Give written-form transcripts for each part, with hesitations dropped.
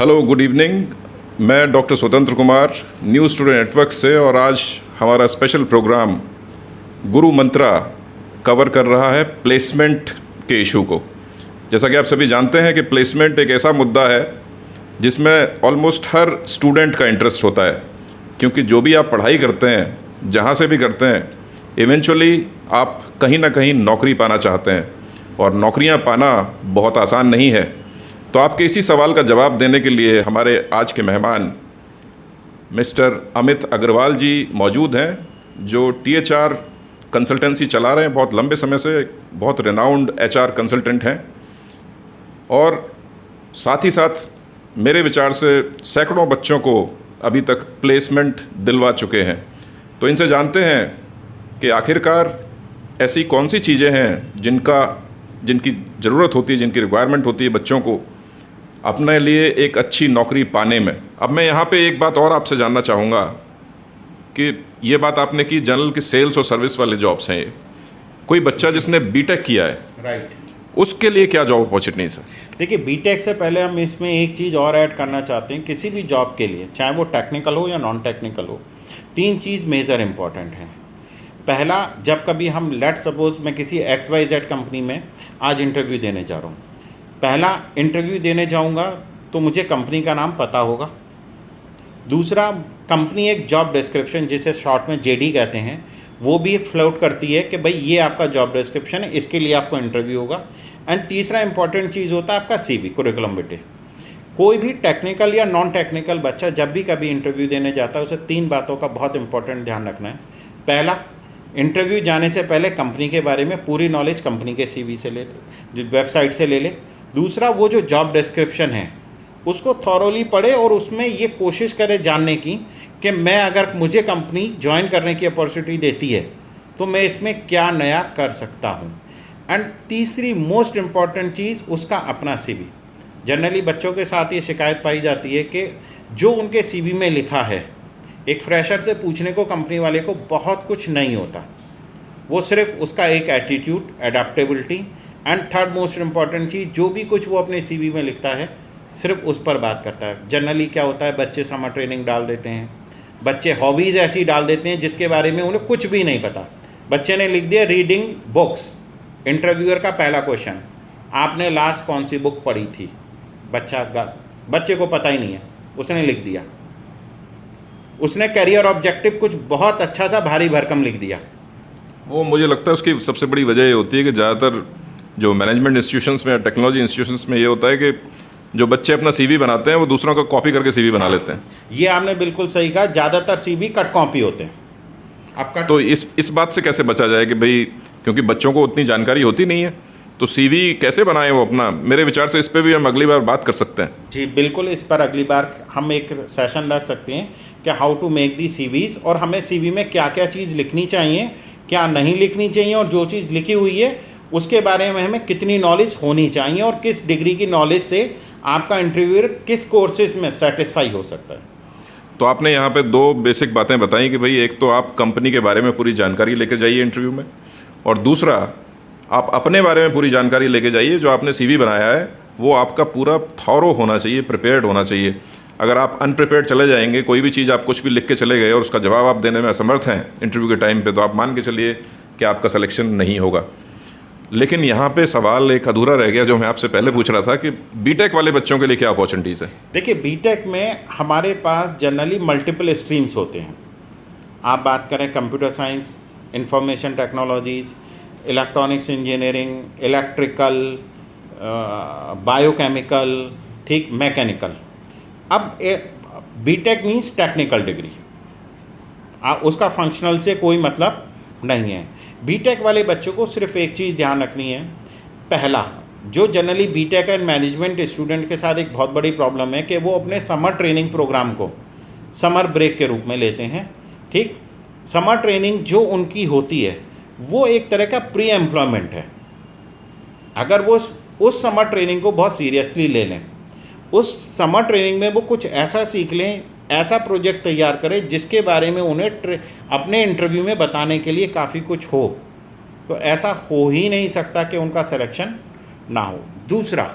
Hello, good evening. मैं doctor स्वतंत्र Kumar news today network से, और आज हमारा स्पेशल प्रोग्राम गुरु मंत्रा कवर कर रहा है प्लेसमेंट के इशू को। जैसा कि आप सभी जानते हैं कि प्लेसमेंट एक ऐसा मुद्दा है जिसमें ऑलमोस्ट हर स्टूडेंट का इंटरेस्ट होता है, क्योंकि जो भी आप पढ़ाई करते हैं, जहाँ से भी करते हैं, इवेंचुअली आप कहीं ना कहीं नौकरी पाना चाहते हैं, और नौकरियाँ पाना बहुत आसान नहीं है। तो आपके इसी सवाल का जवाब देने के लिए हमारे आज के मेहमान मिस्टर अमित अग्रवाल जी मौजूद हैं, जो THR कंसल्टेंसी चला रहे हैं बहुत लंबे समय से, बहुत रिनाउंड HR कंसल्टेंट हैं, और साथ ही साथ मेरे विचार से सैकड़ों बच्चों को अभी तक प्लेसमेंट दिलवा चुके हैं। तो इनसे जानते हैं कि आखिरकार ऐसी कौन सी चीज़ें हैं जिनकी ज़रूरत होती है, जिनकी रिक्वायरमेंट होती है बच्चों को अपने लिए एक अच्छी नौकरी पाने में। अब मैं यहाँ पे एक बात और आपसे जानना चाहूँगा कि ये बात आपने की जनरल की सेल्स और सर्विस वाले जॉब्स हैं, ये कोई बच्चा जिसने बीटेक किया है, राइट, उसके लिए क्या जॉब अपॉर्चुनिटीज़ है? देखिए बीटेक से पहले हम इसमें एक चीज़ और ऐड करना चाहते हैं। किसी भी जॉब के लिए, चाहे वो टेक्निकल हो या नॉन टेक्निकल हो, 3 चीज़ मेजर इंपॉर्टेंट हैं। पहला, जब कभी हम लेट सपोज मैं किसी XYZ कंपनी में आज इंटरव्यू देने जा रहा हूँ, पहला इंटरव्यू देने जाऊँगा तो मुझे कंपनी का नाम पता होगा। दूसरा, कंपनी एक जॉब डिस्क्रिप्शन, जिसे शॉर्ट में JD कहते हैं, वो भी फ्लोट करती है कि भाई ये आपका जॉब डिस्क्रिप्शन है, इसके लिए आपको इंटरव्यू होगा। एंड तीसरा इंपॉर्टेंट चीज़ होता है आपका CV, कुरिकुलम विटे। कोई भी टेक्निकल या नॉन टेक्निकल बच्चा जब भी कभी इंटरव्यू देने जाता है, उसे 3 बातों का बहुत इंपॉर्टेंट ध्यान रखना है। पहला, इंटरव्यू जाने से पहले कंपनी के बारे में पूरी नॉलेज कंपनी के CV से ले ले, वेबसाइट से ले ले। दूसरा, वो जो जॉब डिस्क्रिप्शन है उसको थॉरोली पढ़े और उसमें ये कोशिश करे जानने की कि मैं, अगर मुझे कंपनी ज्वाइन करने की अपॉर्चुनिटी देती है तो मैं इसमें क्या नया कर सकता हूँ। एंड तीसरी मोस्ट इम्पॉर्टेंट चीज़, उसका अपना CV। जनरली बच्चों के साथ ये शिकायत पाई जाती है कि जो उनके CV में लिखा है, एक फ्रेशर से पूछने को कंपनी वाले को बहुत कुछ नहीं होता, वो सिर्फ उसका एक attitude, adaptability, and third most important चीज़, जो भी कुछ वो अपने CV में लिखता है सिर्फ उस पर बात करता है। जनरली क्या होता है, बच्चे समर ट्रेनिंग डाल देते हैं, बच्चे हॉबीज़ ऐसी डाल देते हैं जिसके बारे में उन्हें कुछ भी नहीं पता। बच्चे ने लिख दिया रीडिंग बुक्स। इंटरव्यूअर का पहला क्वेश्चन, आपने लास्ट कौन सी बुक पढ़ी थी? बच्चे को पता ही नहीं है, उसने लिख दिया। उसने करियर ऑब्जेक्टिव कुछ बहुत अच्छा सा भारी भरकम लिख दिया। वो मुझे लगता है उसकी सबसे बड़ी वजह ये होती है कि ज़्यादातर जो मैनेजमेंट इंस्टीट्यूशंस में या टेक्नोलॉजी इंस्टीट्यूशंस में ये होता है कि जो बच्चे अपना CV बनाते हैं वो दूसरों का कॉपी करके CV बना लेते हैं। ये आपने बिल्कुल सही कहा, ज़्यादातर CV कट कॉपी होते हैं। आपका तो इस बात से कैसे बचा जाए कि भाई, क्योंकि बच्चों को उतनी जानकारी होती नहीं है, तो CV कैसे बनाएं वो अपना? मेरे विचार से इस पर भी हम अगली बार बात कर सकते हैं। जी बिल्कुल, इस पर अगली बार हम एक सेशन रख सकते हैं कि how to make the CVs, और हमें CV में क्या क्या चीज़ लिखनी चाहिए, क्या नहीं लिखनी चाहिए, और जो चीज़ लिखी हुई है उसके बारे में हमें कितनी नॉलेज होनी चाहिए, और किस डिग्री की नॉलेज से आपका इंटरव्यूअर किस कोर्सेज में सेटिस्फाई हो सकता है। तो आपने यहाँ पे 2 बेसिक बातें बताई कि भाई, एक तो आप कंपनी के बारे में पूरी जानकारी लेके जाइए इंटरव्यू में, और दूसरा आप अपने बारे में पूरी जानकारी लेके जाइए। जो आपने CV बनाया है वो आपका पूरा थॉरो होना चाहिए, प्रिपेयर्ड होना चाहिए। अगर आप अनप्रिपेयर्ड चले जाएंगे, कोई भी चीज़ आप कुछ भी लिख के चले गए और उसका जवाब आप देने में असमर्थ हैं इंटरव्यू के टाइम पे, तो आप मान के चलिए कि आपका सिलेक्शन नहीं होगा। लेकिन यहाँ पे सवाल एक अधूरा रह गया जो मैं आपसे पहले पूछ रहा था कि बीटेक वाले बच्चों के लिए क्या अपॉर्चुनिटीज़ है? देखिए, बीटेक में हमारे पास जनरली मल्टीपल स्ट्रीम्स होते हैं। आप बात करें computer science, information technologies, electronics engineering, electrical, biochemical, ठीक, मैकेनिकल। अब बीटेक मीन्स टेक्निकल डिग्री, उसका फंक्शनल से कोई मतलब नहीं है। बीटेक वाले बच्चों को सिर्फ एक चीज़ ध्यान रखनी है। पहला, जो generally B Tech and management student के साथ एक बहुत बड़ी प्रॉब्लम है कि वो अपने समर ट्रेनिंग प्रोग्राम को समर ब्रेक के रूप में लेते हैं। ठीक, समर ट्रेनिंग जो उनकी होती है वो एक तरह का प्री एम्प्लॉयमेंट है। अगर वो उस समर ट्रेनिंग को बहुत सीरियसली ले लें, उस समर ट्रेनिंग में वो कुछ ऐसा सीख लें, ऐसा प्रोजेक्ट तैयार करें जिसके बारे में उन्हें अपने इंटरव्यू में बताने के लिए काफ़ी कुछ हो, तो ऐसा हो ही नहीं सकता कि उनका सिलेक्शन ना हो। दूसरा,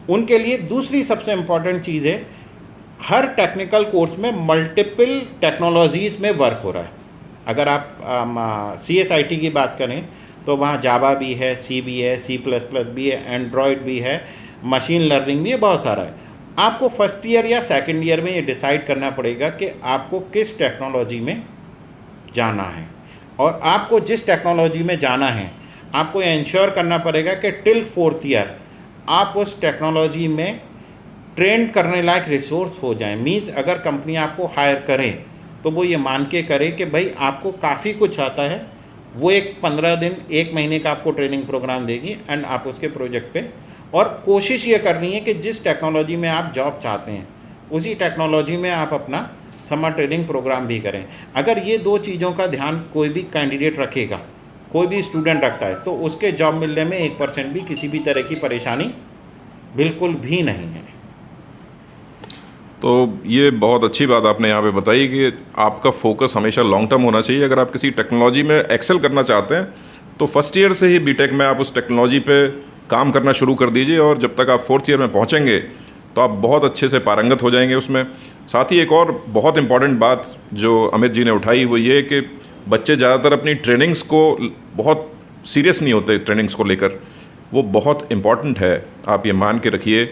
उनके लिए दूसरी सबसे इम्पॉर्टेंट चीज़ है कि वो हर टेक्निकल कोर्स में मल्टीपल टेक्नोलॉजीज़ में वर्क हो रहा है। अगर आप CSIT की बात करें तो वहाँ जावा भी है, सी भी है, C++ भी है, एंड्रॉयड भी है, मशीन लर्निंग भी है, बहुत सारा है। आपको फर्स्ट ईयर या सेकंड ईयर में ये डिसाइड करना पड़ेगा कि आपको किस टेक्नोलॉजी में जाना है, और आपको जिस टेक्नोलॉजी में जाना है आपको इंश्योर करना पड़ेगा कि टिल 4th ईयर आप उस टेक्नोलॉजी में ट्रेन करने लायक रिसोर्स हो जाए। मीन्स अगर कंपनी आपको हायर करे तो वो ये मान के करे कि भाई आपको काफ़ी कुछ आता है, वो एक 15 दिन 1 महीने का आपको ट्रेनिंग प्रोग्राम देगी एंड आप उसके प्रोजेक्ट पे, और कोशिश ये करनी है कि जिस टेक्नोलॉजी में आप जॉब चाहते हैं उसी टेक्नोलॉजी में आप अपना समर ट्रेनिंग प्रोग्राम भी करें। अगर ये 2 चीज़ों का ध्यान कोई भी कैंडिडेट रखेगा, कोई भी स्टूडेंट रखता है, तो उसके जॉब मिलने में 1% भी किसी भी तरह की परेशानी बिल्कुल भी नहीं है। तो ये बहुत अच्छी बात आपने यहाँ पे बताई कि आपका फोकस हमेशा लॉन्ग टर्म होना चाहिए। अगर आप किसी टेक्नोलॉजी में एक्सेल करना चाहते हैं तो फर्स्ट ईयर से ही बीटेक में आप उस टेक्नोलॉजी पे काम करना शुरू कर दीजिए, और जब तक आप 4th ईयर में पहुँचेंगे तो आप बहुत अच्छे से पारंगत हो जाएंगे उसमें। साथ ही एक और बहुत इंपॉर्टेंट बात जो अमित जी ने उठाई वो ये कि बच्चे ज़्यादातर अपनी ट्रेनिंग्स को बहुत सीरियस नहीं होते, ट्रेनिंग्स को लेकर। वो बहुत इम्पॉर्टेंट है, आप ये मान के रखिए।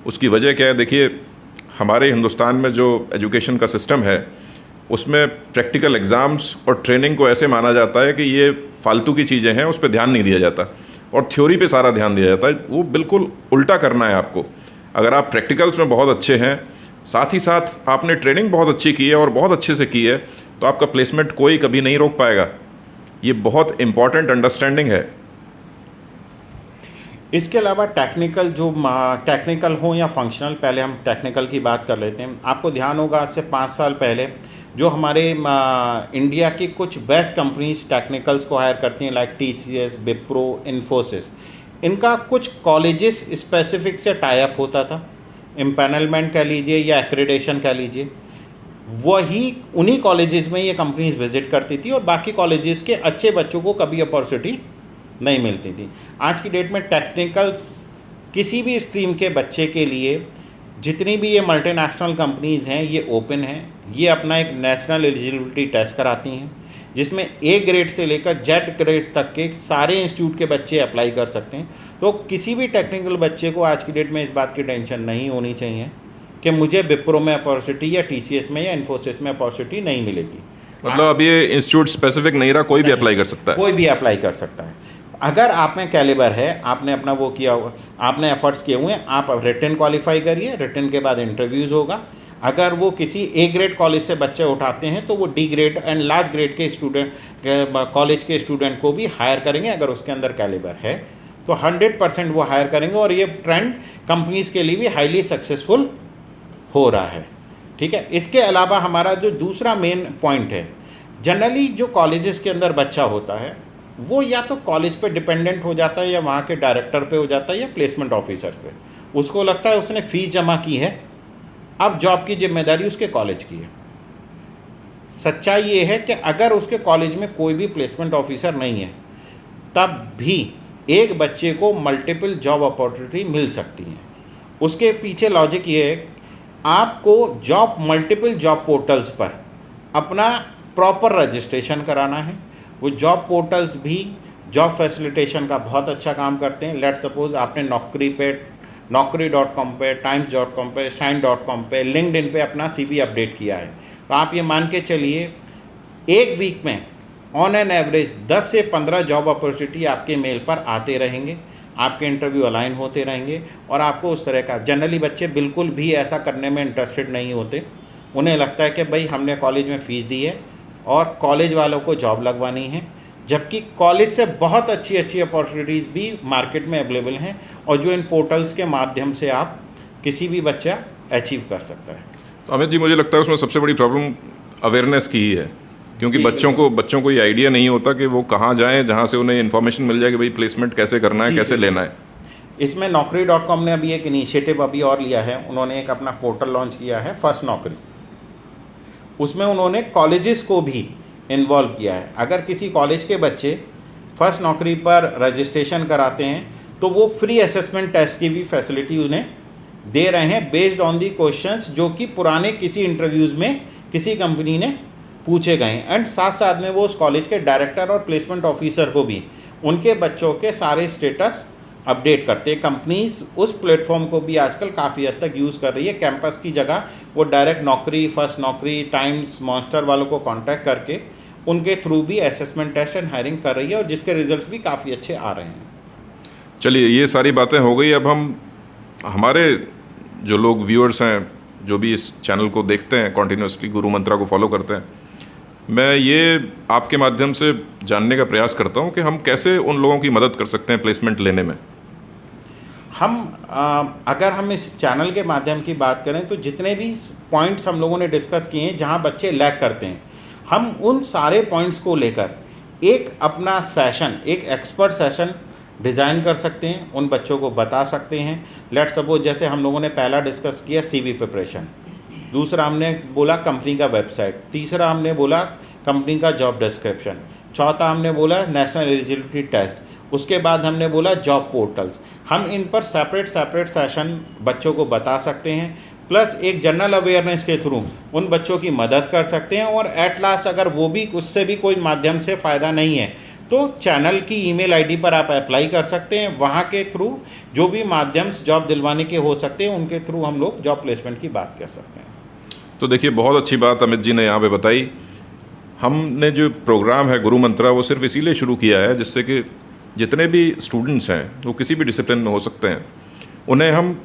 उसकी वजह क्या है, देखिए हमारे हिंदुस्तान में जो एजुकेशन का सिस्टम है उसमें प्रैक्टिकल एग्ज़ाम्स और ट्रेनिंग को ऐसे माना जाता है कि ये फालतू की चीज़ें हैं, उस पर ध्यान नहीं दिया जाता और थ्योरी पे सारा ध्यान दिया जाता है। वो बिल्कुल उल्टा करना है आपको। अगर आप प्रैक्टिकल्स में बहुत अच्छे हैं, साथ ही साथ आपने ट्रेनिंग बहुत अच्छी की है और बहुत अच्छे से की है, तो आपका प्लेसमेंट कोई कभी नहीं रोक पाएगा। ये बहुत इम्पॉर्टेंट अंडरस्टैंडिंग है। इसके अलावा टेक्निकल हो या फंक्शनल, पहले हम टेक्निकल की बात कर लेते हैं। आपको ध्यान होगा आज से 5 साल पहले जो हमारे इंडिया की कुछ बेस्ट कंपनीज टेक्निकल्स को हायर करती हैं, लाइक TCS, विप्रो, इन्फोसिस, इनका कुछ कॉलेजेस स्पेसिफिक से टाई अप होता था। एम्पैनलमेंट कह लीजिए या एक्रेडिटेशन कह लीजिए, वही उन्हीं कॉलेजेस में ये कंपनीज विजिट करती थी और बाकी कॉलेजेस के अच्छे बच्चों को कभी अपॉर्चुनिटी नहीं मिलती थी। आज की डेट में टेक्निकल्स किसी भी स्ट्रीम के बच्चे के लिए जितनी भी ये मल्टीनेशनल कंपनीज़ हैं ये ओपन हैं। ये अपना एक नेशनल एलिजिबिलिटी टेस्ट कराती हैं जिसमें A ग्रेड से लेकर Z ग्रेड तक के सारे इंस्टीट्यूट के बच्चे अप्लाई कर सकते हैं। तो किसी भी टेक्निकल बच्चे को आज की डेट में इस बात की टेंशन नहीं होनी चाहिए कि मुझे विप्रो में अपॉर्चुनिटी या TCS में या इन्फोसिस में अपॉर्चुनिटी नहीं मिलेगी। मतलब अब ये इंस्टीट्यूट स्पेसिफिक नहीं रहा, कोई भी अप्लाई कर सकता है। कोई भी अप्लाई कर सकता है। अगर आप में कैलिबर है, आपने अपना वो किया हुआ, आपने एफर्ट्स किए हुए हैं, आप रिटन क्वालिफाई करिए। रिटन के बाद इंटरव्यूज़ होगा। अगर वो किसी A ग्रेड कॉलेज से बच्चे उठाते हैं तो वो D grade and last grade के स्टूडेंट कॉलेज के स्टूडेंट को भी हायर करेंगे। अगर उसके अंदर कैलिबर है तो 100% वो हायर करेंगे और ये ट्रेंड कंपनीज़ के लिए भी हाईली सक्सेसफुल हो रहा है। ठीक है। इसके अलावा हमारा जो दूसरा मेन पॉइंट है, जनरली जो कॉलेजेस के अंदर बच्चा होता है वो या तो कॉलेज पे डिपेंडेंट हो जाता है या वहाँ के डायरेक्टर पे हो जाता है या प्लेसमेंट ऑफिसर्स पे। उसको लगता है उसने फ़ीस जमा की है, अब जॉब की जिम्मेदारी उसके कॉलेज की है। सच्चाई ये है कि अगर उसके कॉलेज में कोई भी प्लेसमेंट ऑफिसर नहीं है तब भी एक बच्चे को मल्टीपल जॉब अपॉर्चुनिटी मिल सकती है। उसके पीछे लॉजिक ये है, आपको मल्टीपल जॉब पोर्टल्स पर अपना प्रॉपर रजिस्ट्रेशन कराना है। वो जॉब पोर्टल्स भी जॉब फैसिलिटेशन का बहुत अच्छा काम करते हैं। लेट सपोज आपने नौकरी.com पे, times.com पे, shine.com पे, लिंक्डइन पे अपना CV अपडेट किया है, तो आप ये मान के चलिए एक वीक में ऑन एन एवरेज 10 से 15 जॉब अपॉर्चुनिटी आपके मेल पर आते रहेंगे, आपके इंटरव्यू अलाइन होते रहेंगे और आपको उस तरह का। जनरली बच्चे बिल्कुल भी ऐसा करने में इंटरेस्टेड नहीं होते। उन्हें लगता है कि भाई हमने कॉलेज में फ़ीस दी है और कॉलेज वालों को जॉब लगवानी है, जबकि कॉलेज से बहुत अच्छी अच्छी अपॉर्चुनिटीज़ भी मार्केट में अवेलेबल हैं और जो इन पोर्टल्स के माध्यम से आप किसी भी बच्चा अचीव कर सकता है। तो अमित जी, मुझे लगता है उसमें सबसे बड़ी प्रॉब्लम अवेयरनेस की ही है, क्योंकि बच्चों को ये आइडिया नहीं होता कि वो कहाँ जाएं जहाँ से उन्हें इन्फॉर्मेशन मिल जाए कि भाई प्लेसमेंट कैसे करना है, कैसे लेना है। इसमें नौकरी.com ने अभी एक इनिशिएटिव अभी और लिया है। उन्होंने एक अपना पोर्टल लॉन्च किया है, फर्स्ट नौकरी। उसमें उन्होंने कॉलेजेस को भी इन्वॉल्व किया है। अगर किसी कॉलेज के बच्चे फर्स्ट नौकरी पर रजिस्ट्रेशन कराते हैं तो वो फ्री असेसमेंट टेस्ट की भी फैसिलिटी उन्हें दे रहे हैं बेस्ड ऑन दी क्वेश्चंस जो कि पुराने किसी इंटरव्यूज़ में किसी कंपनी ने पूछे गए हैं। एंड साथ साथ में वो उस कॉलेज के डायरेक्टर और प्लेसमेंट ऑफिसर को भी उनके बच्चों के सारे स्टेटस अपडेट करते हैं। कंपनीज उस प्लेटफॉर्म को भी आजकल काफ़ी हद तक यूज़ कर रही है। कैंपस की जगह वो डायरेक्ट नौकरी, फर्स्ट नौकरी, टाइम्स, मॉन्स्टर वालों को कांटेक्ट करके उनके थ्रू भी असेसमेंट टेस्ट एंड हायरिंग कर रही है और जिसके रिजल्ट्स भी काफ़ी अच्छे आ रहे हैं। चलिए, ये सारी बातें हो गई। अब हम हमारे जो लोग व्यूअर्स हैं, जो भी इस चैनल को देखते हैं कॉन्टीन्यूसली, गुरु मंत्रा को फॉलो करते हैं, मैं ये आपके माध्यम से जानने का प्रयास करता हूँ कि हम कैसे उन लोगों की मदद कर सकते हैं प्लेसमेंट लेने में। अगर हम इस चैनल के माध्यम की बात करें तो जितने भी पॉइंट्स हम लोगों ने डिस्कस किए हैं जहाँ बच्चे लैग करते हैं, हम उन सारे पॉइंट्स को लेकर एक अपना सेशन, एक एक्सपर्ट सेशन डिज़ाइन कर सकते हैं, उन बच्चों को बता सकते हैं। लेट्स सपोज जैसे हम लोगों ने पहला डिस्कस किया CV प्रिपरेशन, दूसरा हमने बोला कंपनी का वेबसाइट, तीसरा हमने बोला कंपनी का जॉब डिस्क्रिप्शन, चौथा हमने बोला नेशनल एलिजिबिलिटी टेस्ट, उसके बाद हमने बोला जॉब पोर्टल्स। हम इन पर सेपरेट सेशन बच्चों को बता सकते हैं, प्लस एक जनरल अवेयरनेस के थ्रू उन बच्चों की मदद कर सकते हैं। और एट लास्ट अगर वो भी उससे भी कोई माध्यम से फ़ायदा नहीं है तो चैनल की ईमेल आईडी पर आप अप्लाई कर सकते हैं। वहाँ के थ्रू जो भी माध्यम जॉब दिलवाने के हो सकते हैं उनके थ्रू हम लोग जॉब प्लेसमेंट की बात कर सकते हैं। तो देखिए, बहुत अच्छी बात अमित जी ने यहाँ पे बताई। हमने जो प्रोग्राम है गुरु मंत्रा, वो सिर्फ इसीलिए शुरू किया है जिससे कि जितने भी स्टूडेंट्स हैं वो किसी भी डिसिप्लिन में हो सकते हैं, उन्हें हम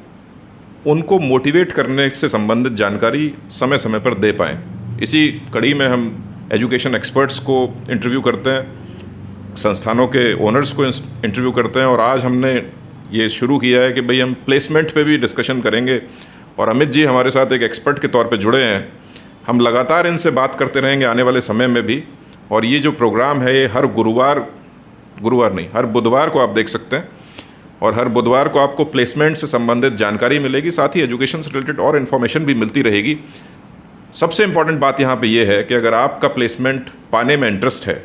उनको मोटिवेट करने से संबंधित जानकारी समय समय पर दे पाएँ। इसी कड़ी में हम एजुकेशन एक्सपर्ट्स को इंटरव्यू करते हैं, संस्थानों के ओनर्स को इंटरव्यू करते हैं, और आज हमने ये शुरू किया है कि भाई हम प्लेसमेंट पे भी डिस्कशन करेंगे। और अमित जी हमारे साथ एक एक्सपर्ट के तौर पे जुड़े हैं। हम लगातार इनसे बात करते रहेंगे आने वाले समय में भी। और ये जो प्रोग्राम है ये हर हर बुधवार को आप देख सकते हैं, और हर बुधवार को आपको प्लेसमेंट से संबंधित जानकारी मिलेगी, साथ ही एजुकेशन से रिलेटेड और इन्फॉर्मेशन भी मिलती रहेगी। सबसे इम्पॉर्टेंट बात यहाँ पे ये है कि अगर आपका प्लेसमेंट पाने में इंटरेस्ट है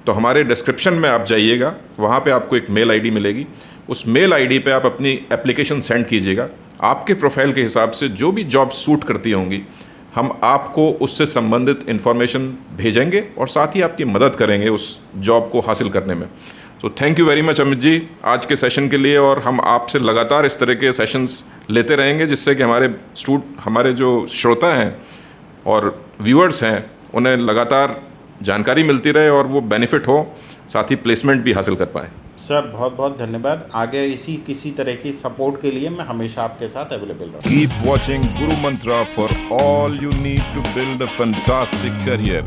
तो हमारे डिस्क्रिप्शन में आप जाइएगा, वहाँ पे आपको एक मेल आईडी मिलेगी। उस मेल आईडी पे आप अपनी एप्लीकेशन सेंड कीजिएगा। आपके प्रोफाइल के हिसाब से जो भी जॉब सूट करती होंगी, हम आपको उससे संबंधित इन्फॉर्मेशन भेजेंगे और साथ ही आपकी मदद करेंगे उस जॉब को हासिल करने में। तो thank you very much Amit ji आज के सेशन के लिए, और हम आपसे लगातार इस तरह के सेशंस लेते रहेंगे जिससे कि हमारे जो श्रोता हैं और व्यूअर्स हैं उन्हें लगातार जानकारी मिलती रहे और वो बेनिफिट हो, साथ ही प्लेसमेंट भी हासिल कर पाएँ। सर बहुत बहुत धन्यवाद। आगे किसी तरह की सपोर्ट के लिए मैं हमेशा आपके साथ अवेलेबल रहूँगा। Keep watching Guru Mantra for all you need to build a fantastic career.